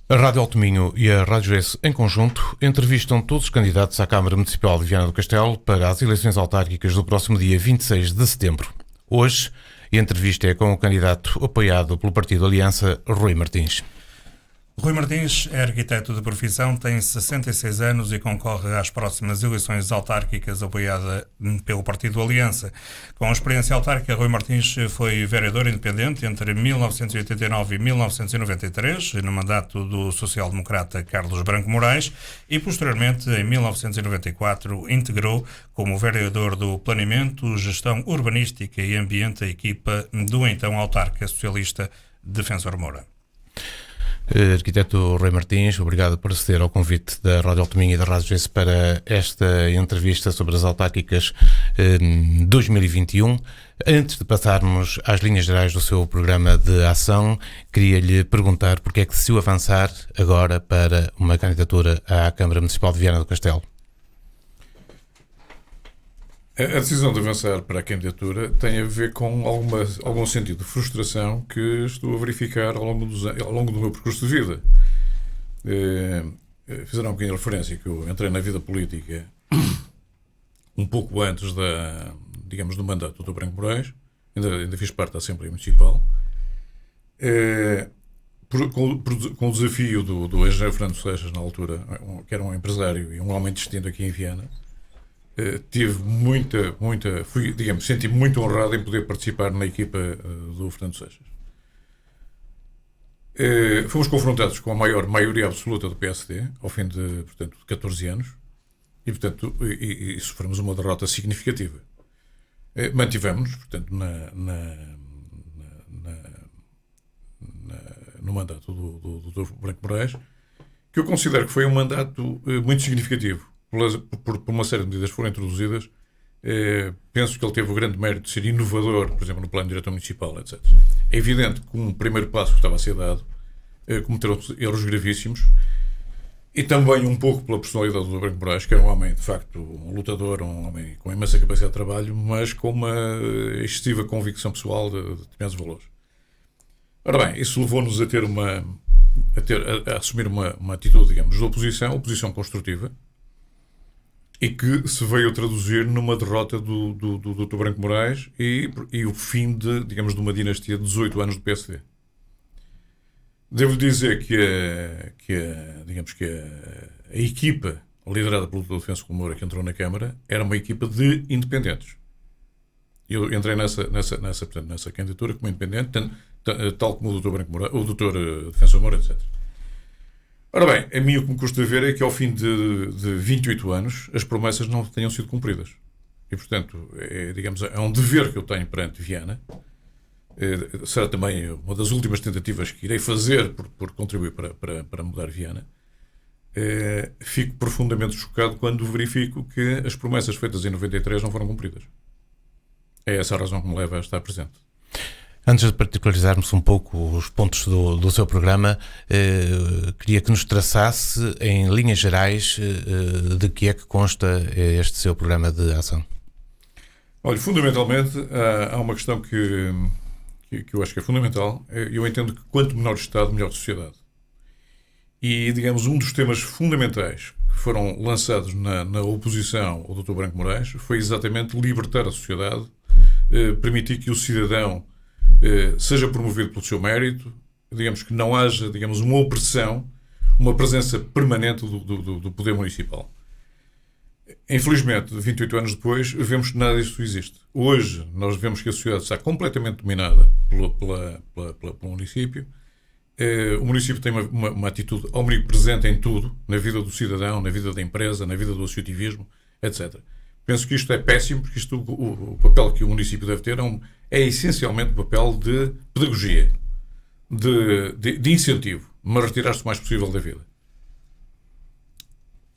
A Rádio Alto Minho e a Rádio S, em conjunto, entrevistam todos os candidatos à Câmara Municipal de Viana do Castelo para as eleições autárquicas do próximo dia 26 de setembro. Hoje, a entrevista é com o candidato apoiado pelo Partido Aliança, Rui Martins. Rui Martins é arquiteto de profissão, tem 66 anos e concorre às próximas eleições autárquicas apoiada pelo Partido Aliança. Com experiência autárquica, Rui Martins foi vereador independente entre 1989 e 1993, no mandato do social-democrata Carlos Branco Moraes, e posteriormente, em 1994, integrou como vereador do Planeamento, Gestão Urbanística e Ambiente a equipa do então autarca socialista Defensor Moura. Arquiteto Rui Martins, obrigado por aceder ao convite da Rádio Alto Minho e da Rádio S para esta entrevista sobre as autárquicas 2021. Antes de passarmos às linhas gerais do seu programa de ação, queria-lhe perguntar porque é que decidiu avançar agora para uma candidatura à Câmara Municipal de Viana do Castelo. A decisão de avançar para a candidatura tem a ver com algum sentido de frustração que estou a verificar ao longo do meu percurso de vida. Fizeram um bocadinho de referência que eu entrei na vida política um pouco antes do mandato do Dr. Branco Moraes, ainda fiz parte da Assembleia Municipal, com o desafio do engenheiro Fernando Seixas, na altura, que era um empresário e um homem distinto aqui em Viana. Senti-me muito honrado em poder participar na equipa do Fernando Seixas. Fomos confrontados com a maior maioria absoluta do PSD, ao fim de 14 anos, e sofremos uma derrota significativa. Mantivemos-nos, no mandato do Branco Moraes, que eu considero que foi um mandato muito significativo. Por uma série de medidas que foram introduzidas, penso que ele teve o grande mérito de ser inovador, por exemplo, no plano diretor municipal, etc. É evidente que um primeiro passo que estava a ser dado cometeram erros gravíssimos, e também um pouco pela personalidade do Branco Moraes, que era um homem, de facto, um lutador, um homem com imensa capacidade de trabalho, mas com uma excessiva convicção pessoal de determinados valores. Ora bem, isso levou-nos a assumir uma atitude, digamos, de oposição construtiva, e que se veio a traduzir numa derrota do Dr. Branco Moraes e o fim de uma dinastia de 18 anos do PSD. Devo dizer que a equipa liderada pelo Dr. Defensor Moura, que entrou na Câmara, era uma equipa de independentes. Eu entrei nessa candidatura como independente, tal como o Dr. Branco Moura, o Dr. Defensor Moura, etc. Ora bem, a mim o que me custa ver é que ao fim de 28 anos as promessas não tenham sido cumpridas. E, portanto, é um dever que eu tenho perante Viana. Será também uma das últimas tentativas que irei fazer por contribuir para mudar Viana. Fico profundamente chocado quando verifico que as promessas feitas em 93 não foram cumpridas. É essa a razão que me leva a estar presente. Antes de particularizarmos um pouco os pontos do seu programa, queria que nos traçasse, em linhas gerais, de que é que consta este seu programa de ação. Olha, fundamentalmente, há uma questão que eu acho que é fundamental. Eu entendo que quanto menor o Estado, melhor a sociedade. E, um dos temas fundamentais que foram lançados na oposição ao Dr. Branco Moraes foi exatamente libertar a sociedade, permitir que o cidadão seja promovido pelo seu mérito, que não haja, uma opressão, uma presença permanente do poder municipal. Infelizmente, 28 anos depois, vemos que nada disso existe. Hoje, nós vemos que a sociedade está completamente dominada pelo município. O município tem uma atitude omnipresente em tudo, na vida do cidadão, na vida da empresa, na vida do associativismo, etc. Penso que isto é péssimo, porque o papel que o município deve ter é essencialmente o papel de pedagogia, de incentivo, mas retirar-se o mais possível da vida.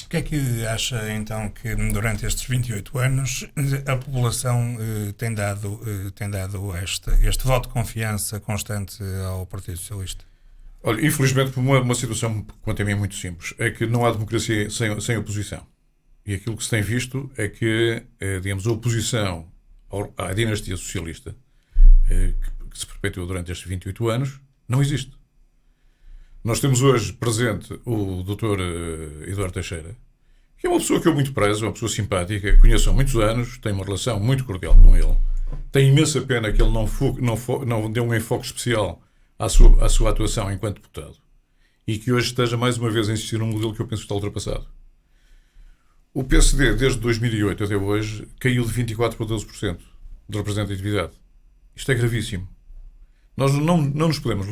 O que é que acha, então, que durante estes 28 anos a população tem dado este voto de confiança constante ao Partido Socialista? Olha, infelizmente, por uma situação, quanto a mim, muito simples, é que não há democracia sem oposição. E aquilo que se tem visto é que, a oposição à dinastia socialista, que se perpetuou durante estes 28 anos, não existe. Nós temos hoje presente o Dr. Eduardo Teixeira, que é uma pessoa que eu muito prezo, uma pessoa simpática, conheço há muitos anos, tenho uma relação muito cordial com ele. Tenho imensa pena que ele não dê um enfoque especial à sua atuação enquanto deputado e que hoje esteja mais uma vez a insistir num modelo que eu penso que está ultrapassado. O PSD, desde 2008 até hoje, caiu de 24% para 12% de representatividade. Isto é gravíssimo. Nós não nos podemos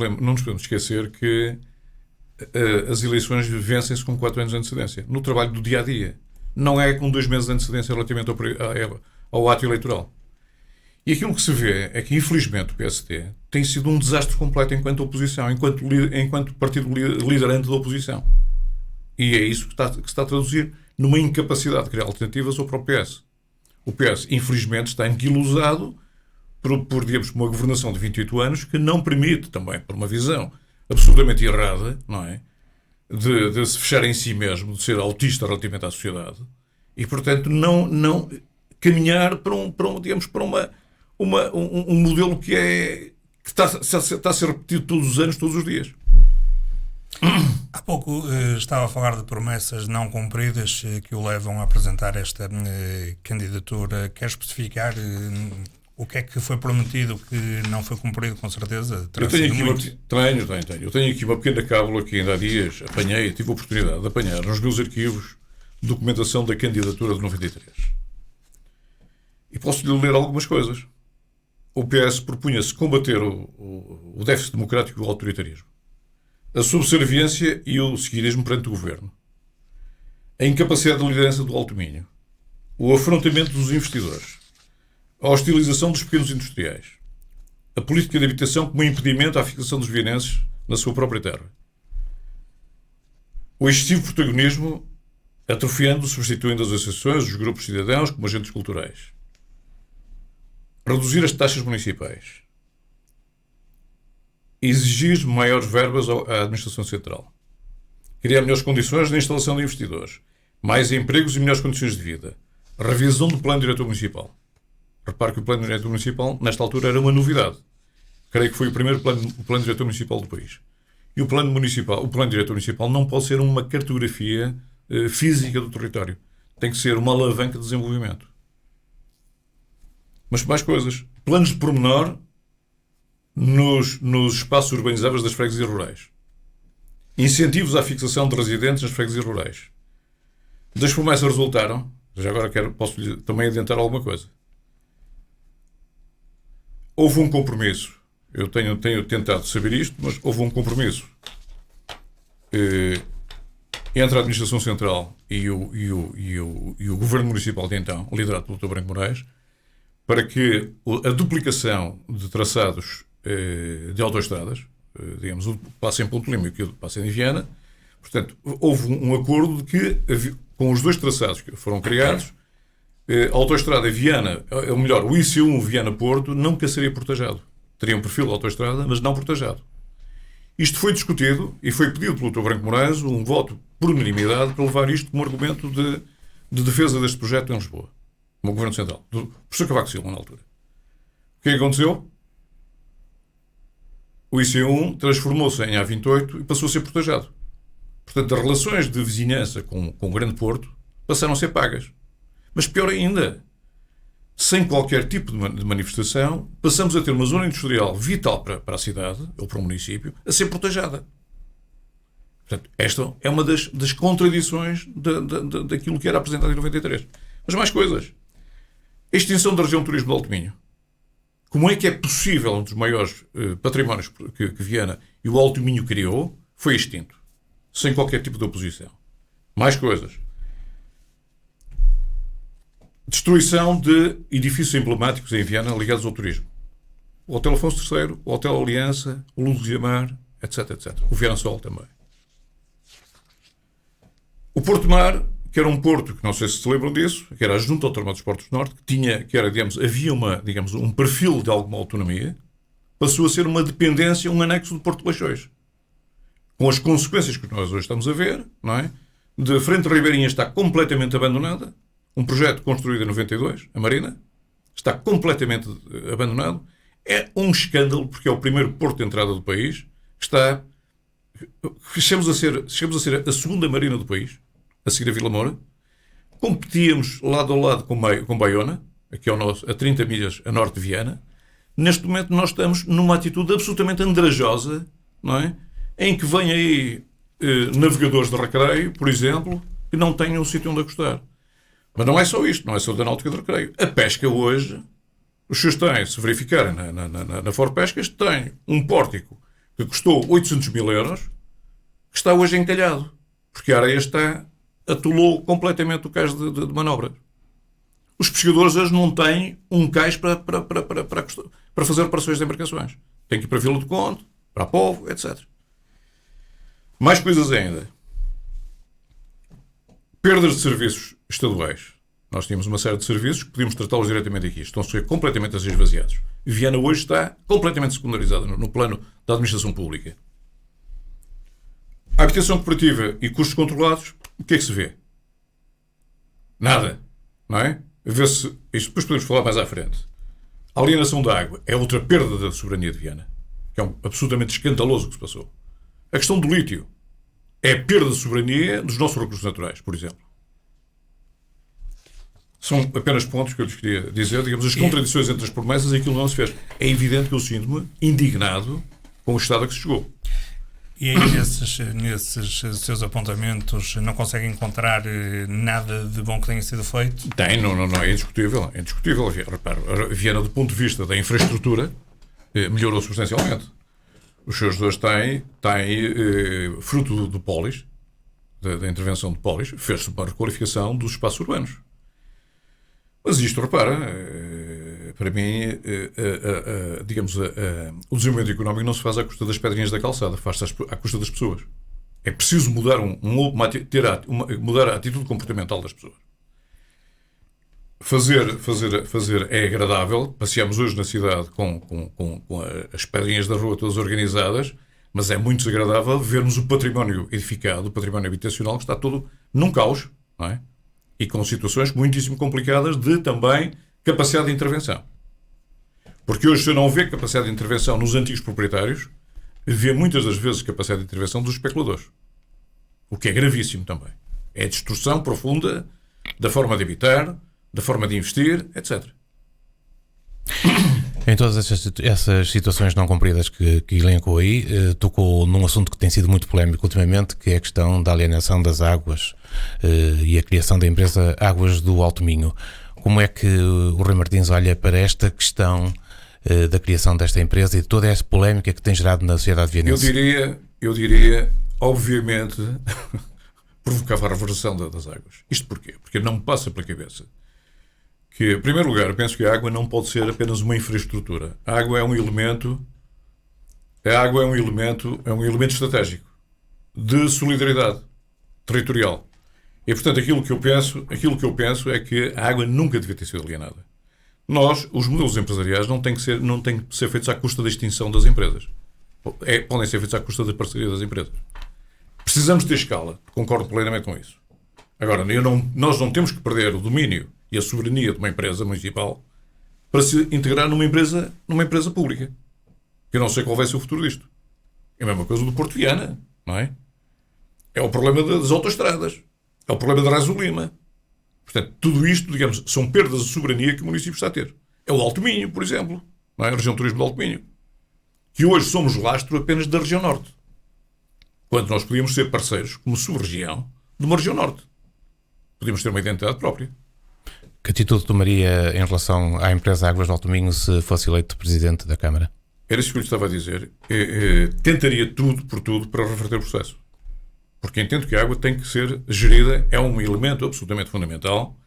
esquecer que as eleições vencem-se com 4 anos de antecedência. No trabalho do dia-a-dia. Não é com 2 meses de antecedência relativamente ao ato eleitoral. E aquilo que se vê é que, infelizmente, o PSD tem sido um desastre completo enquanto oposição, enquanto partido liderante da oposição. E é isso que se está a traduzir numa incapacidade de criar alternativas ao próprio PS. O PS, infelizmente, está anquilosado por uma governação de 28 anos que não permite, também por uma visão absolutamente errada, não é? De se fechar em si mesmo, de ser autista relativamente à sociedade e, portanto, não caminhar para um modelo que está a ser repetido todos os anos, todos os dias. Há pouco estava a falar de promessas não cumpridas que o levam a apresentar esta candidatura. Quer especificar o que é que foi prometido que não foi cumprido, com certeza? Eu tenho aqui uma pequena cábula que ainda há dias tive a oportunidade de apanhar nos meus arquivos documentação da candidatura de 93. E posso-lhe ler algumas coisas. O PS propunha-se combater o déficit democrático e o autoritarismo, a subserviência e o seguidismo perante o governo, a incapacidade de liderança do alto domínio, o afrontamento dos investidores, a hostilização dos pequenos industriais, a política de habitação como impedimento à fixação dos vienenses na sua própria terra, o excessivo protagonismo atrofiando, substituindo as associações, os grupos cidadãos como agentes culturais, reduzir as taxas municipais, exigir maiores verbas à administração central, criar melhores condições de instalação de investidores, mais empregos e melhores condições de vida, revisão do plano diretor municipal. Repare que o plano diretor municipal, nesta altura, era uma novidade. Creio que foi o primeiro plano diretor municipal do país. E o plano diretor municipal não pode ser uma cartografia física do território. Tem que ser uma alavanca de desenvolvimento. Mas mais coisas. Planos de pormenor nos espaços urbanizáveis das freguesias rurais. Incentivos à fixação de residentes nas freguesias rurais. Das promessas resultaram, já agora posso também adiantar alguma coisa. Houve um compromisso, eu tenho tentado saber isto, mas houve um compromisso entre a Administração Central e o Governo Municipal de então, liderado pelo Dr. Branco Moraes, para que a duplicação de traçados de autoestradas, digamos, o passo em Ponte Lima e o passo em Viana, portanto, houve um acordo de que, com os 2 traçados que foram criados, a autoestrada Viana, ou melhor, o IC1 Viana-Porto nunca seria portajado. Teria um perfil de autoestrada, mas não portajado. Isto foi discutido e foi pedido pelo Dr. Branco Moraes um voto por unanimidade para levar isto como argumento de defesa deste projeto em Lisboa, no Governo Central, do professor Cavaco Silva, na altura. O que aconteceu? O IC1 transformou-se em A28 e passou a ser portajado. Portanto, as relações de vizinhança com o Grande Porto passaram a ser pagas. Mas pior ainda, sem qualquer tipo de manifestação, passamos a ter uma zona industrial vital para a cidade, ou para o município, a ser protegada. Portanto, esta é uma das contradições daquilo que era apresentado em 93. Mas mais coisas. A extinção da região de turismo de Alto Minho. Como é que é possível um dos maiores patrimónios que Viana e o Alto Minho criou, foi extinto, sem qualquer tipo de oposição. Mais coisas. Destruição de edifícios emblemáticos em Viana ligados ao turismo. O Hotel Afonso III, o Hotel Aliança, o Luzia-Mar, etc, etc. O Viana Sol também. O Porto Mar, que era um porto, que não sei se lembram disso, que era a Junta Autónoma dos Portos do Norte, havia um perfil de alguma autonomia, passou a ser uma dependência, um anexo do Porto de Leixões. Com as consequências que nós hoje estamos a ver, não é? De Frente Ribeirinha está completamente abandonada. Um projeto construído em 92, a Marina, está completamente abandonado. É um escândalo, porque é o primeiro porto de entrada do país, está chegamos a ser a segunda marina do país, a seguir a Vila Moura. Competíamos lado a lado com Baiona, aqui a 30 milhas a norte de Viana. Neste momento nós estamos numa atitude absolutamente andrajosa, não é? Em que vêm aí navegadores de recreio, por exemplo, que não têm um sítio onde acostar. Mas não é só isto, não é só da náutica de recreio. A pesca hoje, os senhores têm, se verificarem na Forpescas, tem um pórtico que custou 800 mil euros, que está hoje encalhado, porque a areia atolou completamente o cais de manobras. Os pescadores hoje não têm um cais para fazer operações de embarcações. Tem que ir para a Vila do Conde, para a Povo, etc. Mais coisas ainda. Perdas de serviços estaduais. Nós tínhamos uma série de serviços que podíamos tratá-los diretamente aqui. Estão a ser completamente esvaziados. E Viana hoje está completamente secundarizada no plano da administração pública. A habitação cooperativa e custos controlados, o que é que se vê? Nada. Não é? Vê-se, isto depois podemos falar mais à frente. A alienação da água é outra perda da soberania de Viana, que é absolutamente escandaloso o que se passou. A questão do lítio é a perda de soberania dos nossos recursos naturais, por exemplo. São apenas pontos que eu lhes queria dizer, digamos, as contradições entre as promessas e aquilo que não se fez. É evidente que eu sinto-me indignado com o estado a que se chegou. E aí, nesses seus apontamentos, não consegue encontrar nada de bom que tenha sido feito? Tem, não, é indiscutível. É indiscutível. Repara, Viana, do ponto de vista da infraestrutura, melhorou substancialmente. Os seus dois têm fruto do Polis, da intervenção de Polis, fez-se uma requalificação dos espaços urbanos. Mas isto, repara, para mim, digamos, o desenvolvimento económico não se faz à custa das pedrinhas da calçada, faz-se à custa das pessoas. É preciso mudar, mudar a atitude comportamental das pessoas. Fazer é agradável. Passeamos hoje na cidade com as pedrinhas da rua todas organizadas, mas é muito desagradável vermos o património edificado, o património habitacional, que está todo num caos, não é? E com situações muitíssimo complicadas de também capacidade de intervenção. Porque hoje, se não vê capacidade de intervenção nos antigos proprietários, vê muitas das vezes capacidade de intervenção dos especuladores. O que é gravíssimo também. É a destruição profunda da forma de habitar, da forma de investir, etc. Em todas essas situações não cumpridas que elencou aí, tocou num assunto que tem sido muito polémico ultimamente, que é a questão da alienação das águas e a criação da empresa Águas do Alto Minho. Como é que o Rui Martins olha para esta questão da criação desta empresa e de toda essa polémica que tem gerado na sociedade vienense? Eu diria, obviamente, provocava a reversão das águas. Isto porquê? Porque não me passa pela cabeça que, em primeiro lugar, eu penso que a água não pode ser apenas uma infraestrutura. A água é um elemento estratégico de solidariedade territorial. E, portanto, aquilo que eu penso é que a água nunca devia ter sido alienada. Os modelos empresariais não têm que ser feitos à custa da extinção das empresas. Podem ser feitos à custa da parceria das empresas. Precisamos ter escala. Concordo plenamente com isso. Agora, nós não temos que perder o domínio e a soberania de uma empresa municipal para se integrar numa empresa pública. Eu não sei qual vai ser o futuro disto. É a mesma coisa do Porto Viana, não é? É o problema das autoestradas. É o problema da Raso Lima. Portanto, tudo isto, digamos, são perdas de soberania que o município está a ter. É o Alto Minho, por exemplo, não é? A região de turismo do Alto Minho. Que hoje somos lastro apenas da região norte. Quando nós podíamos ser parceiros, como sub-região, de uma região norte. Podíamos ter uma identidade própria. Que atitude tomaria em relação à empresa Águas do Alto Minho se fosse eleito Presidente da Câmara? Era isso que eu lhe estava a dizer. Tentaria tudo por tudo para reverter o processo. Porque entendo que a água tem que ser gerida, é um elemento absolutamente fundamental,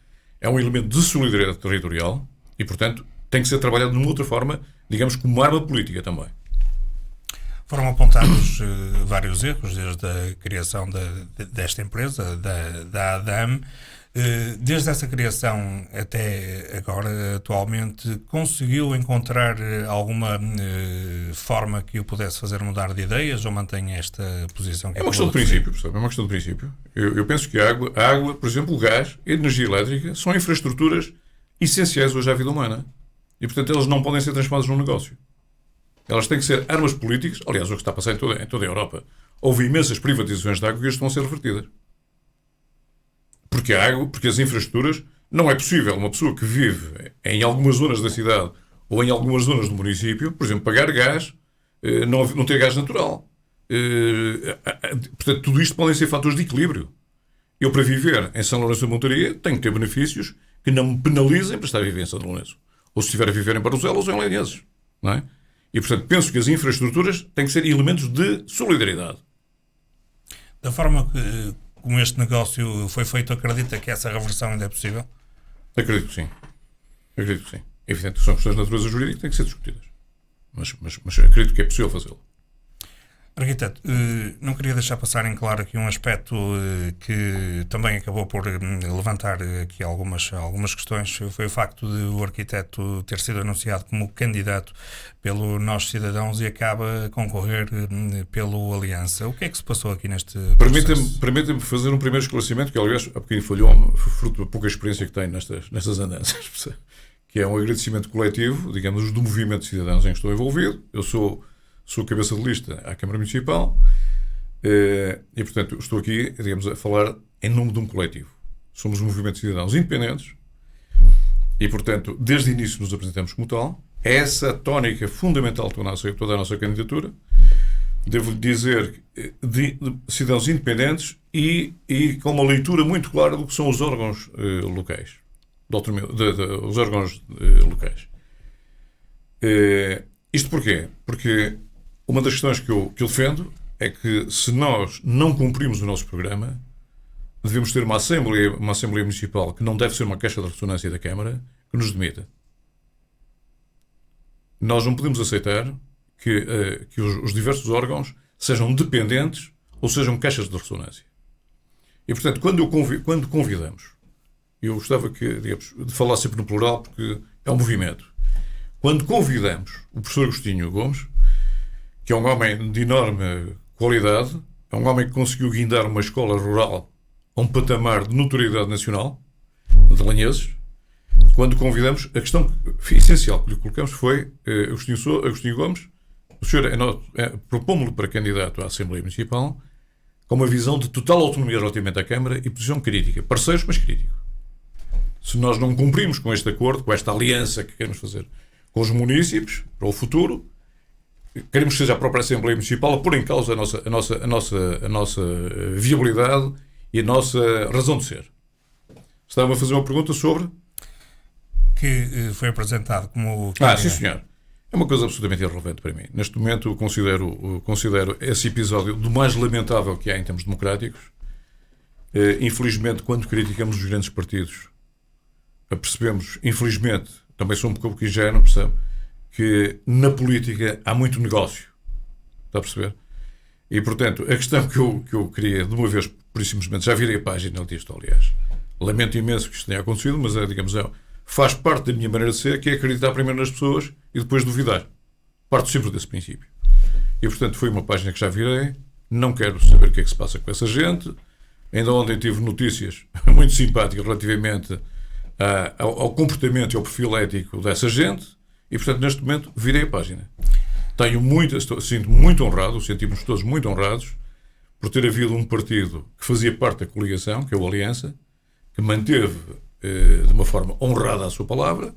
é um elemento de solidariedade territorial e, portanto, tem que ser trabalhado de uma outra forma, digamos, como arma política também. Foram apontados vários erros desde a criação desta empresa, da ADAM. Desde essa criação até agora, atualmente, conseguiu encontrar alguma forma que o pudesse fazer mudar de ideias ou mantém esta posição? Que é uma questão de princípio, percebe? É uma questão de princípio. Eu penso que a água, por exemplo, o gás e a energia elétrica são infraestruturas essenciais hoje à vida humana. E, portanto, elas não podem ser transformadas num negócio. Elas têm que ser armas políticas, aliás, o que está a passar em toda a Europa. houve imensas privatizações de água que hoje estão a ser revertidas. Porque a água, porque as infraestruturas, não é possível uma pessoa que vive em algumas zonas da cidade ou em algumas zonas do município, por exemplo, pagar gás, não ter gás natural. Portanto, tudo isto podem ser fatores de equilíbrio. Eu, para viver em São Lourenço da Montaria, tenho que ter benefícios que não me penalizem para estar a viver em São Lourenço. Ou se estiver a viver em Barroselas ou em Lenenses. Não é? E, portanto, penso que as infraestruturas têm que ser elementos de solidariedade. Da forma que, como este negócio foi feito, acredita que essa reversão ainda é possível? Acredito que sim. Acredito que sim. É evidente que são questões de natureza jurídica que têm que ser discutidas. Mas acredito que é possível fazê-lo. Arquiteto, não queria deixar passar em claro aqui um aspecto que também acabou por levantar aqui algumas questões. Foi o facto de o arquiteto ter sido anunciado como candidato pelo Nós Cidadãos e acaba a concorrer pelo Aliança. O que é que se passou aqui neste processo? Permita-me fazer um primeiro esclarecimento, que aliás, há bocadinho falhou-me, fruto da pouca experiência que tenho nestas andanças, que é um agradecimento coletivo, digamos, do movimento de cidadãos em que estou envolvido. Eu sou cabeça de lista à Câmara Municipal e, portanto, estou aqui, digamos, a falar em nome de um coletivo. Somos um movimento de cidadãos independentes e, portanto, desde o início nos apresentamos como tal. É essa a tónica fundamental de toda a nossa candidatura. Devo-lhe dizer, de cidadãos independentes e com uma leitura muito clara do que são os órgãos locais. Os órgãos locais. Isto porquê? Porque uma das questões que eu defendo é que, se nós não cumprimos o nosso programa, devemos ter uma Assembleia Municipal, que não deve ser uma caixa de ressonância da Câmara, que nos demita. Nós não podemos aceitar que os diversos órgãos sejam dependentes ou sejam caixas de ressonância. E, portanto, quando convidamos, eu gostava digamos, de falar sempre no plural, porque é um movimento. Quando convidamos o professor Agostinho Gomes, que é um homem de enorme qualidade, é um homem que conseguiu guindar uma escola rural a um patamar de notoriedade nacional, de Lenenses, quando convidamos, a questão essencial que lhe colocamos foi Agostinho Gomes, o senhor propomos-lo para candidato à Assembleia Municipal com uma visão de total autonomia relativamente à Câmara e posição crítica, parceiros, mas crítico. Se nós não cumprimos com este acordo, com esta aliança que queremos fazer com os municípios, para o futuro, queremos que seja a própria Assembleia Municipal a pôr em causa a nossa viabilidade e a nossa razão de ser. Estava a fazer uma pergunta sobre... Que foi apresentado como... Sim, senhor. É uma coisa absolutamente irrelevante para mim. Neste momento, considero esse episódio do mais lamentável que há em termos democráticos. Infelizmente, quando criticamos os grandes partidos, percebemos, infelizmente, também sou um pouco ingênuo, percebe, que na política há muito negócio. Está a perceber? E, portanto, a questão que eu queria, de uma vez, por simplesmente, já virei a página disto, aliás. Lamento imenso que isto tenha acontecido, mas, digamos, faz parte da minha maneira de ser, que é acreditar primeiro nas pessoas e depois duvidar. Parto sempre desse princípio. E, portanto, foi uma página que já virei. Não quero saber o que é que se passa com essa gente. Ainda ontem tive notícias muito simpáticas relativamente ao comportamento e ao perfil ético dessa gente e, portanto, neste momento virei a página. Sinto muito honrado, sentimos todos muito honrados por ter havido um partido que fazia parte da coligação, que é o Aliança, que manteve de uma forma honrada a sua palavra,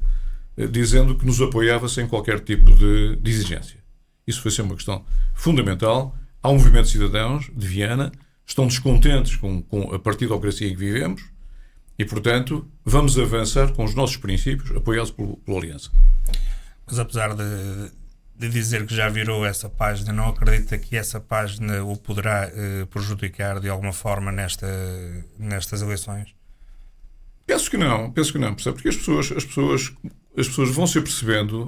dizendo que nos apoiava sem qualquer tipo de exigência. Isso foi sempre uma questão fundamental. Há um movimento de cidadãos de Viana, estão descontentes com a partidocracia em que vivemos e, portanto, vamos avançar com os nossos princípios apoiados pelo Aliança. Mas apesar de dizer que já virou essa página, não acredita que essa página o poderá prejudicar de alguma forma nestas eleições? Penso que não, percebe? Porque as pessoas vão se percebendo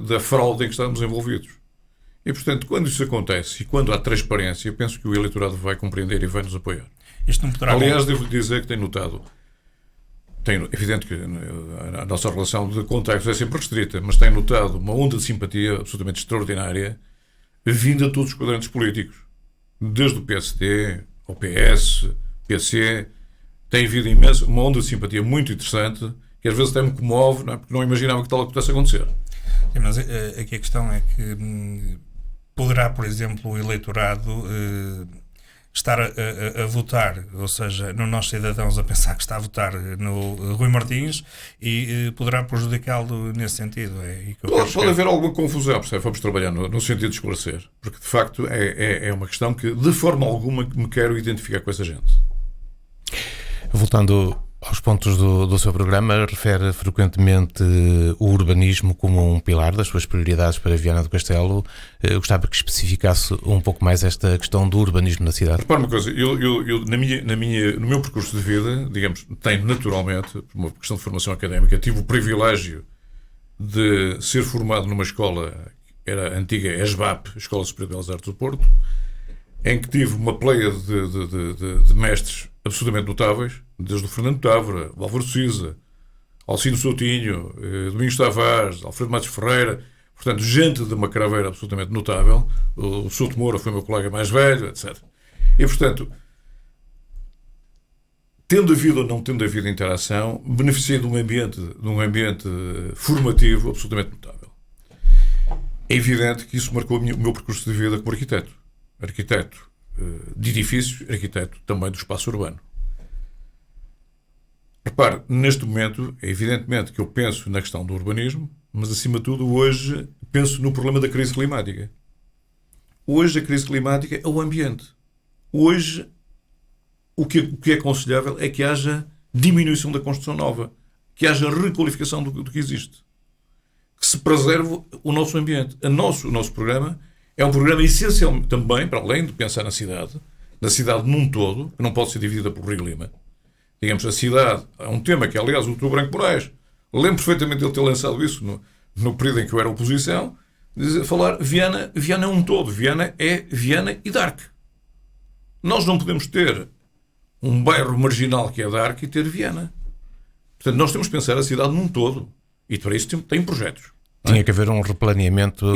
da fraude em que estamos envolvidos. E, portanto, quando isso acontece e quando há transparência, penso que o eleitorado vai compreender e vai nos apoiar. Isto não poderá... Aliás, devo dizer que tenho notado, evidente que a nossa relação de contactos é sempre restrita, mas tenho notado uma onda de simpatia absolutamente extraordinária vinda de todos os quadrantes políticos. Desde o PSD, ao PS, PC, tem havido uma onda de simpatia muito interessante, que às vezes até me comove, não é? Porque não imaginava que tal pudesse acontecer. Sim, mas aqui a questão é que poderá, por exemplo, o eleitorado estar a votar, ou seja, no Nós Cidadãos, a pensar que está a votar no Rui Martins e poderá prejudicá-lo nesse sentido. Pode haver alguma confusão, percebe? Vamos trabalhar no sentido de esclarecer, porque de facto é uma questão que de forma alguma me quero identificar com essa gente. Voltando aos pontos do seu programa, refere frequentemente o urbanismo como um pilar das suas prioridades para Viana do Castelo. Eu gostava que especificasse um pouco mais esta questão do urbanismo na cidade. Repara uma coisa, eu no meu percurso de vida, digamos, tenho naturalmente, por uma questão de formação académica, tive o privilégio de ser formado numa escola, era a antiga ESBAP, Escola Superior de Belas Artes do Porto, em que tive uma pleia de mestres absolutamente notáveis, desde o Fernando Távora, o Álvaro Cisa, Alcino Soutinho, Domingos Tavares, Alfredo Matos Ferreira, portanto, gente de uma craveira absolutamente notável. O Souto Moura foi meu colega mais velho, etc. E, portanto, tendo havido ou não tendo havido interação, beneficiei de um ambiente formativo absolutamente notável. É evidente que isso marcou o meu percurso de vida como arquiteto. Arquiteto de edifícios, arquiteto também do espaço urbano. Repare, neste momento, é evidentemente que eu penso na questão do urbanismo, mas acima de tudo hoje penso no problema da crise climática. Hoje a crise climática é o ambiente. Hoje o que é aconselhável é que haja diminuição da construção nova, que haja requalificação do que existe, que se preserve o nosso ambiente. O nosso programa é um programa essencial também, para além de pensar na cidade num todo, que não pode ser dividida por Rio Lima. Digamos, a cidade é um tema que, aliás, o Dr. Branco Moraes, lembro perfeitamente de ele ter lançado isso no período em que eu era oposição, falar Viana é um todo. Viana é Viana e Dark. Nós não podemos ter um bairro marginal que é Dark e ter Viana. Portanto, nós temos que pensar a cidade num todo. E para isso tem projetos. Tinha que haver um replaneamento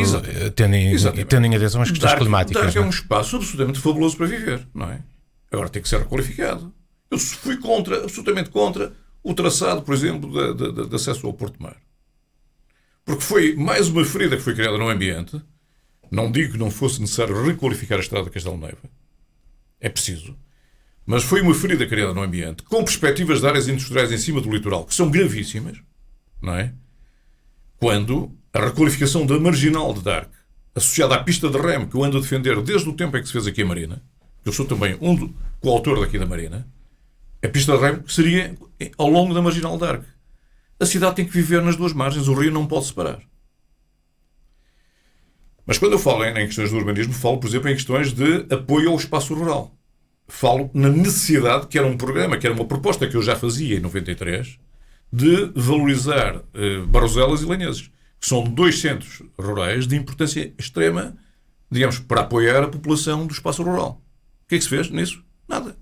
tendo em atenção às questões climáticas. Dark é um espaço absolutamente fabuloso para viver, não é? Agora tem que ser requalificado. Eu fui absolutamente contra o traçado, por exemplo, de acesso ao Porto Mar. Porque foi mais uma ferida que foi criada no ambiente. Não digo que não fosse necessário requalificar a estrada de Castelo Neiva. É preciso. Mas foi uma ferida criada no ambiente, com perspectivas de áreas industriais em cima do litoral, que são gravíssimas, não é? Quando a requalificação da marginal de Dark, associada à pista de remo, que eu ando a defender desde o tempo em que se fez aqui a Marina, eu sou também um coautor daqui da Marina, a pista de remo seria ao longo da marginal de Dark. A cidade tem que viver nas duas margens, o rio não pode separar. Mas quando eu falo em questões de urbanismo, falo, por exemplo, em questões de apoio ao espaço rural. Falo na necessidade, que era um programa, que era uma proposta que eu já fazia em 93, de valorizar Barroselas e Lanheses, que são dois centros rurais de importância extrema, digamos, para apoiar a população do espaço rural. O que é que se fez nisso? Nada.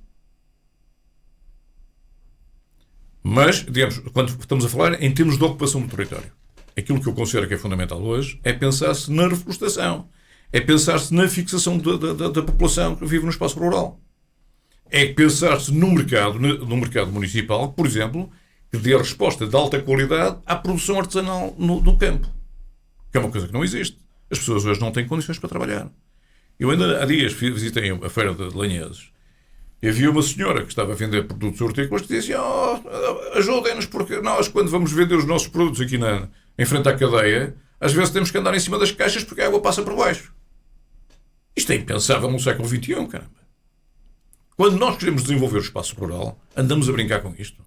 Mas, digamos, quando estamos a falar em termos de ocupação do território, aquilo que eu considero que é fundamental hoje é pensar-se na reflorestação, é pensar-se na fixação da população que vive no espaço rural. É pensar-se no mercado municipal, por exemplo, que dê resposta de alta qualidade à produção artesanal no campo. Que é uma coisa que não existe. As pessoas hoje não têm condições para trabalhar. Eu ainda há dias visitei a feira de Lanheses e havia uma senhora que estava a vender produtos hortícolas que dizia: ajudem-nos, porque nós, quando vamos vender os nossos produtos aqui em frente à cadeia, às vezes temos que andar em cima das caixas porque a água passa por baixo. Isto é impensável no século XXI, caramba. Quando nós queremos desenvolver o espaço rural, andamos a brincar com isto.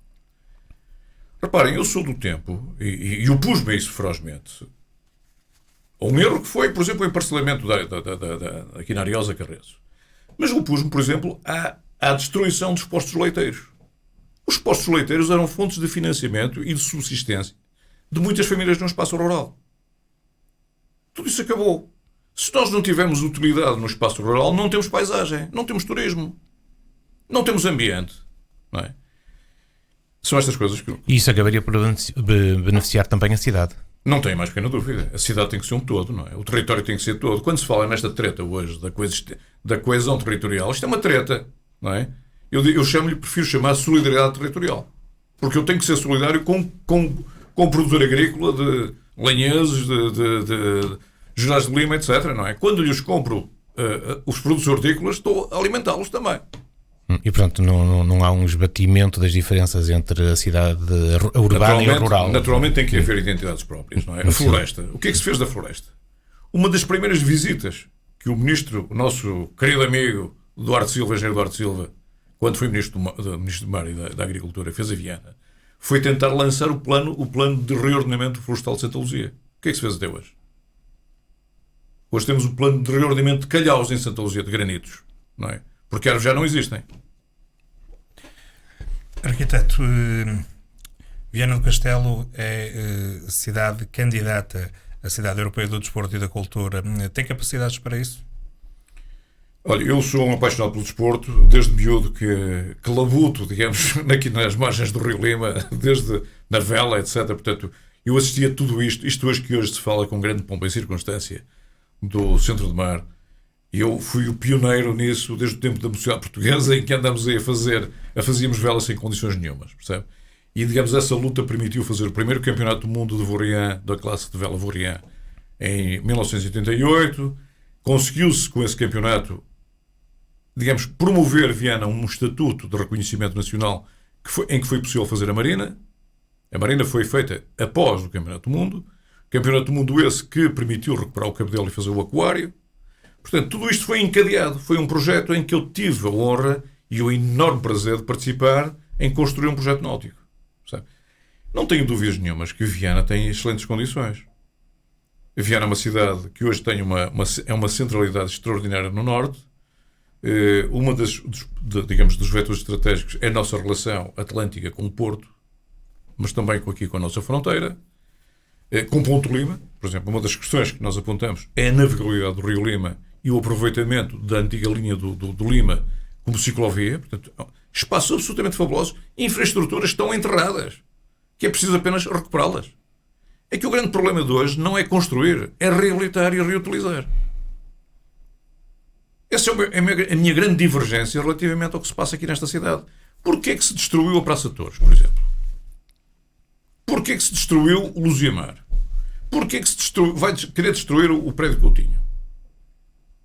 Reparem, eu sou do tempo, e opus-me a isso ferozmente, um erro que foi, por exemplo, o emparcelamento aqui na Ariosa Carreço. Mas opus-me, por exemplo, à destruição dos postos leiteiros. Os postos leiteiros eram fontes de financiamento e de subsistência de muitas famílias no espaço rural. Tudo isso acabou. Se nós não tivermos utilidade no espaço rural, não temos paisagem, não temos turismo, não temos ambiente, não é? São estas coisas que... E isso acabaria por beneficiar também a cidade. Não tem mais pequena dúvida. A cidade tem que ser um todo, não é? O território tem que ser todo. Quando se fala nesta treta hoje da coesão territorial, isto é uma treta, não é? Eu prefiro chamar solidariedade territorial. Porque eu tenho que ser solidário com o produtor agrícola de Lanheses, Gerais de Lima, etc. Não é? Quando lhes compro os produtos hortícolas, estou a alimentá-los também. E, portanto, não há um esbatimento das diferenças entre a cidade urbana e a rural. Naturalmente tem que haver identidades próprias, não é? A floresta. O que é que se fez da floresta? Uma das primeiras visitas que o ministro, o nosso querido amigo engenheiro Duarte Silva, quando foi ministro do Mar e da Agricultura, fez a Viana, foi tentar lançar o plano de reordenamento florestal de Santa Luzia. O que é que se fez até hoje? Hoje temos o plano de reordenamento de calhaus em Santa Luzia, de granitos, não é? Porque árvores já não existem. Arquiteto, Viana do Castelo é cidade candidata à Cidade Europeia do Desporto e da Cultura. Tem capacidades para isso? Olha, eu sou um apaixonado pelo desporto, desde miúdo que labuto, digamos, aqui nas margens do Rio Lima, desde na vela, etc. Portanto, eu assisti a tudo isto hoje que hoje se fala com grande pompa e circunstância do Centro do Mar. Eu fui o pioneiro nisso desde o tempo da Mocidade Portuguesa, em que andamos fazíamos velas sem condições nenhumas, percebe? E, digamos, essa luta permitiu fazer o primeiro campeonato do mundo de Vaurian, da classe de vela Vaurian, em 1988. Conseguiu-se, com esse campeonato, digamos, promover Viana um estatuto de reconhecimento nacional em que foi possível fazer a Marina. A Marina foi feita após o Campeonato do Mundo. Campeonato do Mundo esse que permitiu recuperar o Cabedelo e fazer o Aquário. Portanto, tudo isto foi encadeado. Foi um projeto em que eu tive a honra e o enorme prazer de participar em construir um projeto náutico. Sabe? Não tenho dúvidas nenhumas que Viana tem excelentes condições. Viana é uma cidade que hoje tem uma centralidade extraordinária no norte. Uma dos vetores estratégicos é a nossa relação atlântica com o Porto, mas também aqui com a nossa fronteira. Com Ponte Lima, por exemplo, uma das questões que nós apontamos é a navegabilidade do Rio Lima e o aproveitamento da antiga linha do Lima como ciclovia. Portanto, espaços absolutamente fabulosos, infraestruturas estão enterradas, que é preciso apenas recuperá-las. É que o grande problema de hoje não é construir, é reabilitar e reutilizar. Essa é a minha grande divergência relativamente ao que se passa aqui nesta cidade. Porquê é que se destruiu a Praça de Torres, por exemplo? Porquê é que se destruiu o Luziamar? Porquê é que vai querer destruir o prédio Coutinho?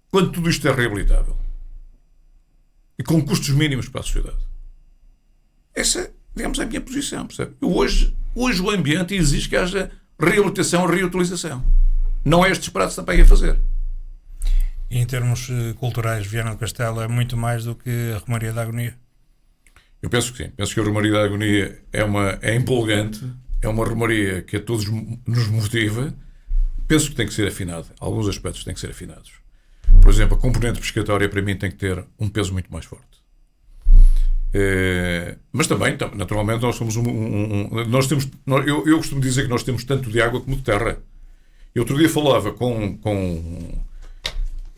Quando tudo isto é reabilitável. E com custos mínimos para a sociedade. Essa, digamos, é a minha posição, percebe? Hoje o ambiente exige que haja reabilitação e reutilização. Não é este disparate que está para ir a fazer. E em termos culturais, Viana do Castelo é muito mais do que a Romaria da Agonia? Eu penso que sim. Penso que a Romaria da Agonia é empolgante, é uma romaria que a todos nos motiva. Penso que tem que ser afinada. Alguns aspectos têm que ser afinados. Por exemplo, a componente pescatória para mim tem que ter um peso muito mais forte. Mas também, naturalmente, nós somos eu costumo dizer que nós temos tanto de água como de terra. Eu outro dia falava com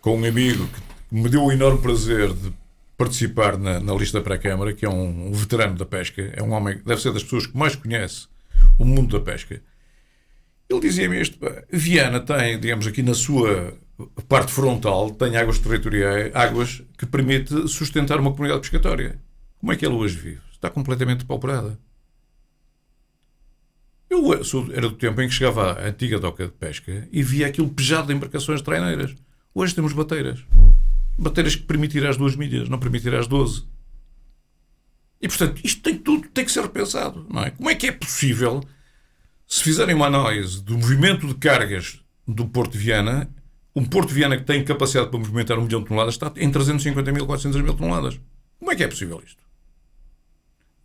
um amigo que me deu o enorme prazer de participar na lista para a Câmara, que é um veterano da pesca, é um homem, deve ser das pessoas que mais conhece o mundo da pesca. Ele dizia-me isto: Viana tem, digamos, aqui na sua parte frontal, tem águas territoriais, águas que permite sustentar uma comunidade pescatória. Como é que ela hoje vive? Está completamente depauperada. Eu era do tempo em que chegava à antiga doca de pesca e via aquilo pejado de embarcações traineiras. Hoje temos bateiras. Bateiras que permitirão as 2 milhas, não permitirão as 12. E, portanto, isto tem que ser repensado, não é? Como é que é possível, se fizerem uma análise do movimento de cargas do Porto de Viana, um Porto de Viana que tem capacidade para movimentar 1 milhão de toneladas está em 350.000, 400.000 toneladas. Como é que é possível isto?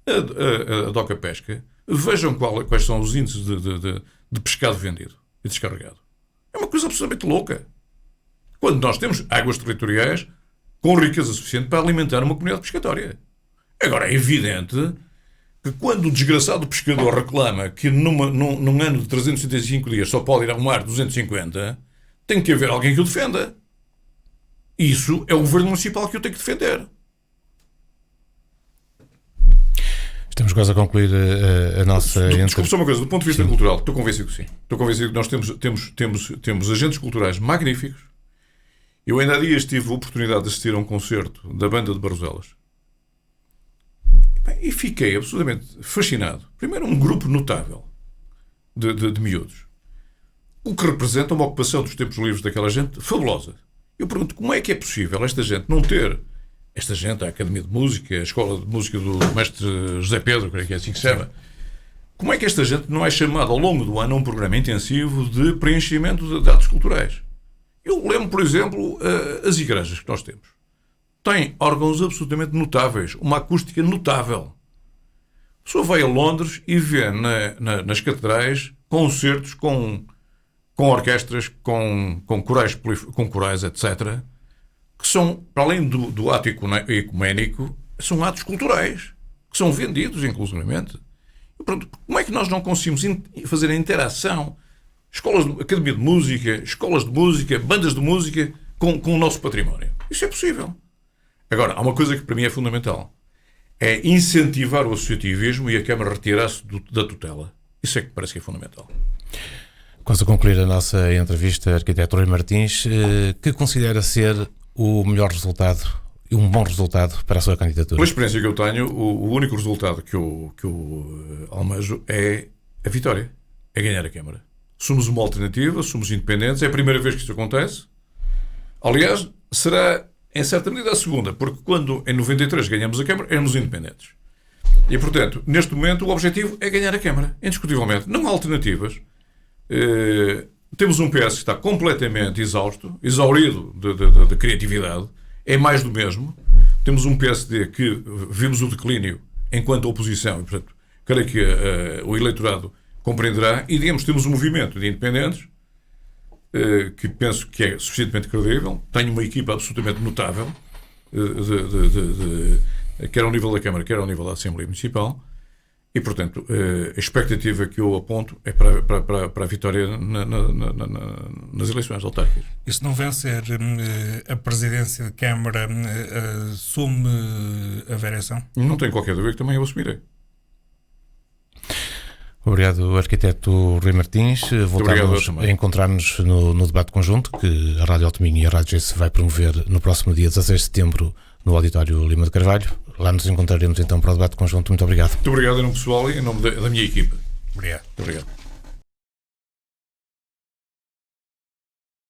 A Doca Pesca, vejam quais são os índices de pescado vendido e descarregado. É uma coisa absolutamente louca. Quando nós temos águas territoriais com riqueza suficiente para alimentar uma comunidade pescatória. Agora, é evidente que quando o desgraçado pescador reclama que num ano de 365 dias só pode ir ao mar 250, tem que haver alguém que o defenda. Isso é o governo municipal que o tem que defender. Estamos quase a concluir a nossa... Desculpe só uma coisa, do ponto de vista cultural, estou convencido que sim. Estou convencido que nós temos agentes culturais magníficos. Eu ainda há dias tive a oportunidade de assistir a um concerto da banda de Barroselas. E fiquei absolutamente fascinado. Primeiro, um grupo notável de miúdos. o que representa uma ocupação dos tempos livres daquela gente fabulosa. Eu pergunto, como é que é possível esta gente não ter, esta gente, a Academia de Música, a Escola de Música do Mestre José Pedro, creio que é assim que se chama, como é que esta gente não é chamada ao longo do ano a um programa intensivo de preenchimento de atos culturais? Eu lembro, por exemplo, as igrejas que nós temos. Têm órgãos absolutamente notáveis, uma acústica notável. A pessoa vai a Londres e vê nas catedrais concertos com orquestras, com corais, etc., que são, para além do ato ecuménico, são atos culturais, que são vendidos, inclusivamente. E, pronto, como é que nós não conseguimos fazer a interação, academia de música, escolas de música, bandas de música, com o nosso património? Isso é possível. Agora, há uma coisa que para mim é fundamental. É incentivar o associativismo e a Câmara retirar-se da tutela. Isso é que parece que é fundamental. Quase a concluir a nossa entrevista, arquiteto Rui Martins, que considera ser o melhor resultado e um bom resultado para a sua candidatura? Pela experiência que eu tenho, o único resultado que eu almejo é a vitória, é ganhar a Câmara. Somos uma alternativa, somos independentes, é a primeira vez que isso acontece. Aliás, será em certa medida a segunda, porque quando em 93 ganhamos a Câmara, éramos independentes. E, portanto, neste momento o objetivo é ganhar a Câmara, indiscutivelmente. Não há alternativas. Temos um PS que está completamente exaurido de criatividade, é mais do mesmo. Temos um PSD que vimos o declínio enquanto oposição, e, portanto, creio que o eleitorado compreenderá, e, digamos, temos um movimento de independentes que penso que é suficientemente credível, tenho uma equipa absolutamente notável, quer ao nível da Câmara, quer ao nível da Assembleia Municipal, e, portanto, a expectativa que eu aponto é para a vitória nas eleições autárquicas. E se não vencer a presidência de Câmara, assume a vereação? Não tenho qualquer dúvida que também eu assumirei. Obrigado, arquiteto Rui Martins. Voltamos a encontrar-nos no debate conjunto que a Rádio Alto Minho e a Rádio GES vai promover no próximo dia 16 de setembro no Auditório Lima de Carvalho. Lá nos encontraremos então para o debate conjunto. Muito obrigado. Muito obrigado em nome pessoal e em nome da minha equipa. Obrigado. Muito obrigado.